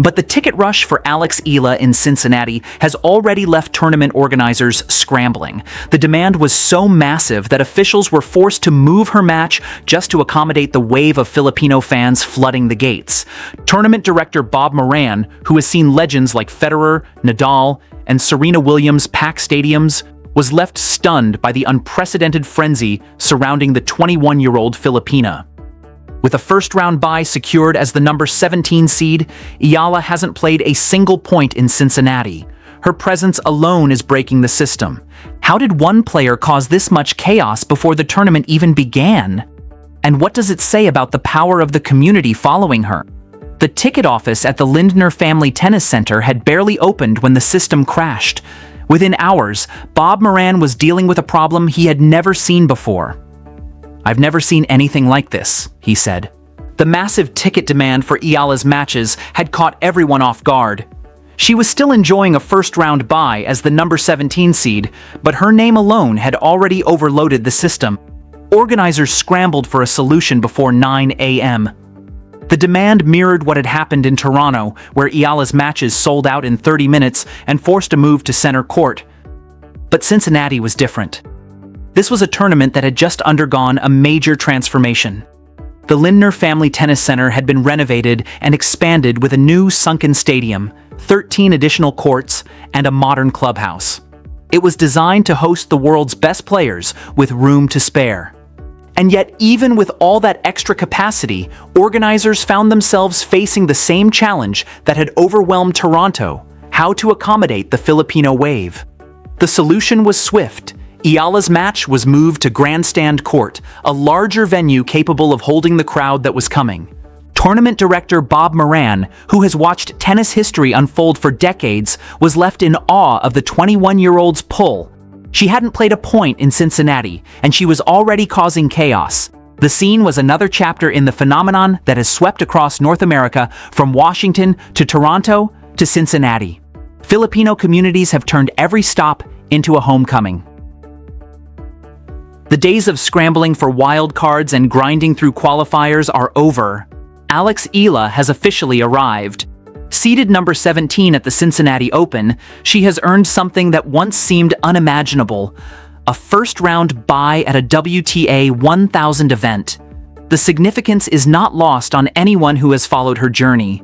But the ticket rush for Alex Eala in Cincinnati has already left tournament organizers scrambling. The demand was so massive that officials were forced to move her match just to accommodate the wave of Filipino fans flooding the gates. Tournament director Bob Moran, who has seen legends like Federer, Nadal, and Serena Williams pack stadiums, was left stunned by the unprecedented frenzy surrounding the 21-year-old Filipina. With a first-round bye secured as the number 17 seed, Eala hasn't played a single point in Cincinnati. Her presence alone is breaking the system. How did one player cause this much chaos before the tournament even began? And what does it say about the power of the community following her? The ticket office at the Lindner Family Tennis Center had barely opened when the system crashed. Within hours, Bob Moran was dealing with a problem he had never seen before. "I've never seen anything like this," he said. The massive ticket demand for Eala's matches had caught everyone off guard. She was still enjoying a first-round bye as the number 17 seed, but her name alone had already overloaded the system. Organizers scrambled for a solution before 9 a.m. The demand mirrored what had happened in Toronto, where Eala's matches sold out in 30 minutes and forced a move to center court. But Cincinnati was different. This was a tournament that had just undergone a major transformation. The Lindner Family Tennis Center had been renovated and expanded with a new sunken stadium, 13 additional courts, and a modern clubhouse. It was designed to host the world's best players with room to spare. And yet, even with all that extra capacity, organizers found themselves facing the same challenge that had overwhelmed Toronto: how to accommodate the Filipino wave. The solution was swift. Eala's match was moved to Grandstand Court, a larger venue capable of holding the crowd that was coming. Tournament director Bob Moran, who has watched tennis history unfold for decades, was left in awe of the 21-year-old's pull. She hadn't played a point in Cincinnati, and she was already causing chaos. The scene was another chapter in the phenomenon that has swept across North America, from Washington to Toronto to Cincinnati. Filipino communities have turned every stop into a homecoming. The days of scrambling for wild cards and grinding through qualifiers are over. Alex Eala has officially arrived. Seeded number 17 at the Cincinnati Open, she has earned something that once seemed unimaginable: a first-round bye at a WTA 1000 event. The significance is not lost on anyone who has followed her journey.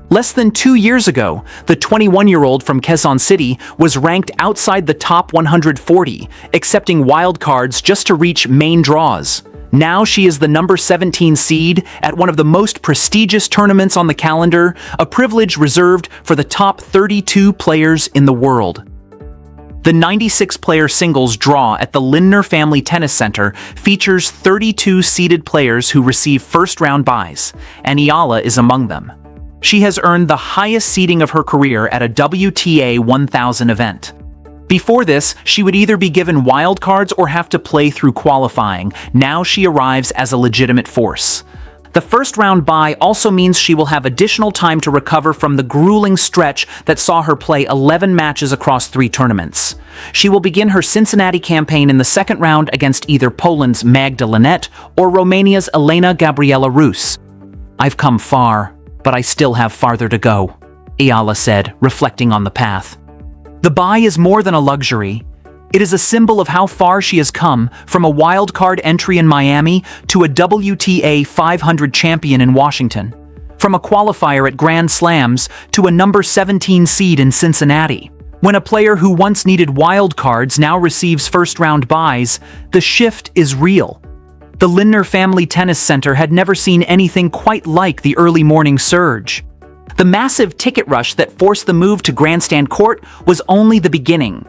Less than 2 years ago, the 21-year-old from Quezon City was ranked outside the top 140, accepting wildcards just to reach main draws. Now she is the number 17 seed at one of the most prestigious tournaments on the calendar, a privilege reserved for the top 32 players in the world. The 96-player singles draw at the Lindner Family Tennis Center features 32 seeded players who receive first-round byes, and Eala is among them. She has earned the highest seeding of her career at a WTA 1000 event. Before this, she would either be given wildcards or have to play through qualifying. Now she arrives as a legitimate force. The first-round bye also means she will have additional time to recover from the grueling stretch that saw her play 11 matches across 3 tournaments. She will begin her Cincinnati campaign in the second round against either Poland's Magda Linette or Romania's Elena-Gabriela Ruse. "I've come far, but I still have farther to go," Eala said, reflecting on the path. The bye is more than a luxury. It is a symbol of how far she has come, from a wildcard entry in Miami to a WTA 500 champion in Washington, from a qualifier at Grand Slams to a number 17 seed in Cincinnati. When a player who once needed wildcards now receives first-round byes, the shift is real. The Lindner Family Tennis Center had never seen anything quite like the early morning surge. The massive ticket rush that forced the move to Grandstand Court was only the beginning.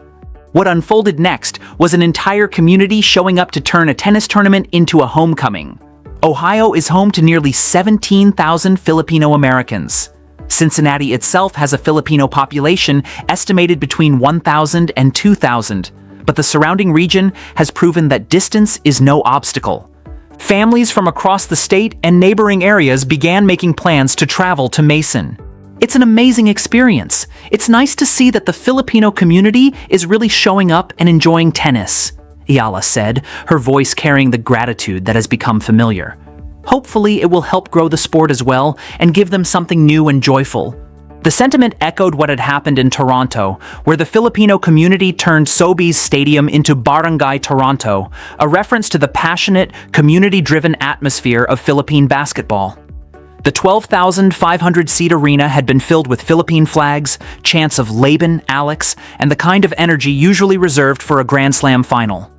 What unfolded next was an entire community showing up to turn a tennis tournament into a homecoming. Ohio is home to nearly 17,000 Filipino Americans. Cincinnati itself has a Filipino population estimated between 1,000 and 2,000, but the surrounding region has proven that distance is no obstacle. Families from across the state and neighboring areas began making plans to travel to Mason. It's an amazing experience. It's nice to see that the Filipino community is really showing up and enjoying tennis, Eala said, her voice carrying the gratitude that has become familiar. Hopefully it will help grow the sport as well and give them something new and joyful. The sentiment echoed what had happened in Toronto, where the Filipino community turned Sobeys Stadium into Barangay Toronto, a reference to the passionate, community-driven atmosphere of Philippine basketball. The 12,500-seat arena had been filled with Philippine flags, chants of Laban, Alex, and the kind of energy usually reserved for a Grand Slam final.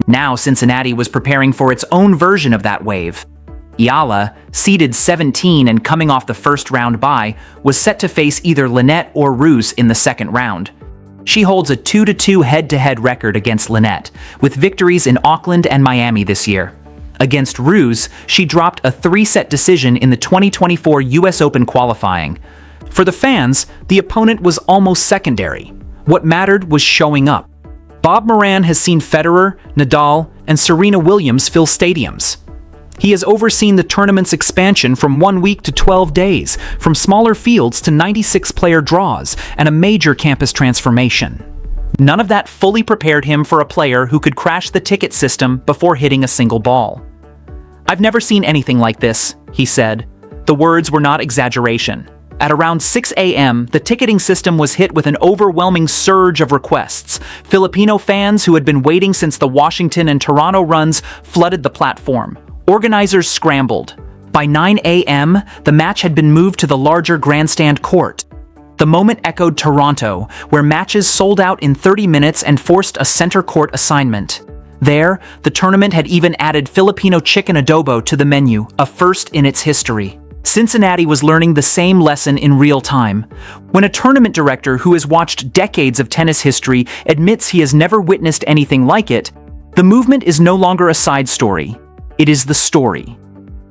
Now Cincinnati was preparing for its own version of that wave. Eala, seeded 17 and coming off the first round bye, was set to face either Lynette or Ruse in the second round. She holds a 2-2 head-to-head record against Lynette, with victories in Auckland and Miami this year. Against Ruse, she dropped a 3-set decision in the 2024 US Open qualifying. For the fans, the opponent was almost secondary. What mattered was showing up. Bob Moran has seen Federer, Nadal, and Serena Williams fill stadiums. He has overseen the tournament's expansion from 1 week to 12 days, from smaller fields to 96-player draws, and a major campus transformation. None of that fully prepared him for a player who could crash the ticket system before hitting a single ball. "I've never seen anything like this," he said. The words were not exaggeration. At around 6 a.m., the ticketing system was hit with an overwhelming surge of requests. Filipino fans who had been waiting since the Washington and Toronto runs flooded the platform. Organizers scrambled. By 9 a.m., the match had been moved to the larger Grandstand court. The moment echoed Toronto, where matches sold out in 30 minutes and forced a center court assignment. There, the tournament had even added Filipino chicken adobo to the menu, a first in its history. Cincinnati was learning the same lesson in real time. When a tournament director who has watched decades of tennis history admits he has never witnessed anything like it, the movement is no longer a side story. It is the story.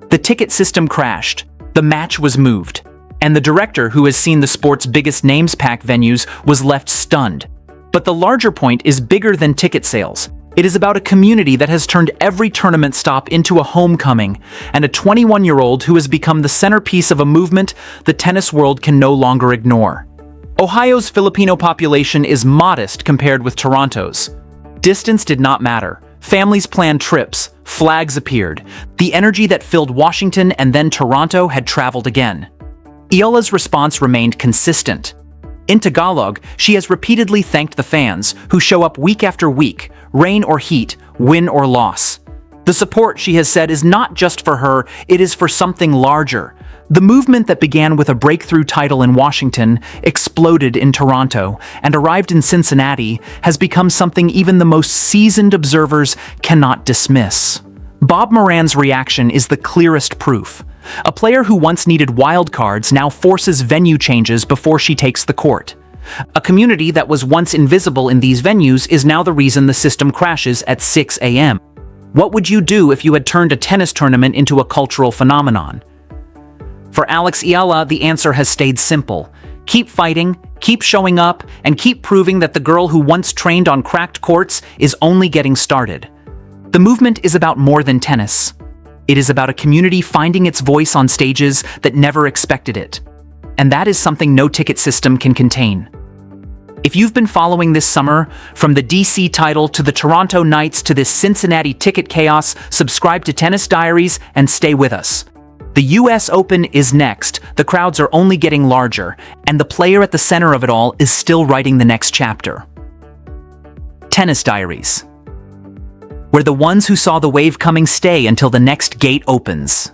The ticket system crashed, the match was moved, and the director who has seen the sport's biggest names pack venues was left stunned. But the larger point is bigger than ticket sales. It is about a community that has turned every tournament stop into a homecoming, and a 21-year-old who has become the centerpiece of a movement the tennis world can no longer ignore. Ohio's Filipino population is modest compared with Toronto's. Distance did not matter. Families planned trips, flags appeared. The energy that filled Washington and then Toronto had traveled again. Eala's response remained consistent. In Tagalog, she has repeatedly thanked the fans, who show up week after week, rain or heat, win or loss. The support, she has said, is not just for her, it is for something larger. The movement that began with a breakthrough title in Washington, exploded in Toronto, and arrived in Cincinnati, has become something even the most seasoned observers cannot dismiss. Bob Moran's reaction is the clearest proof. A player who once needed wildcards now forces venue changes before she takes the court. A community that was once invisible in these venues is now the reason the system crashes at 6 a.m. What would you do if you had turned a tennis tournament into a cultural phenomenon? For Alex Eala, the answer has stayed simple. Keep fighting, keep showing up, and keep proving that the girl who once trained on cracked courts is only getting started. The movement is about more than tennis. It is about a community finding its voice on stages that never expected it. And that is something no ticket system can contain. If you've been following this summer, from the DC title to the Toronto Knights to this Cincinnati ticket chaos, subscribe to Tennis Diaries and stay with us. The US Open is next, the crowds are only getting larger, and the player at the center of it all is still writing the next chapter. Tennis Diaries, where the ones who saw the wave coming stay until the next gate opens.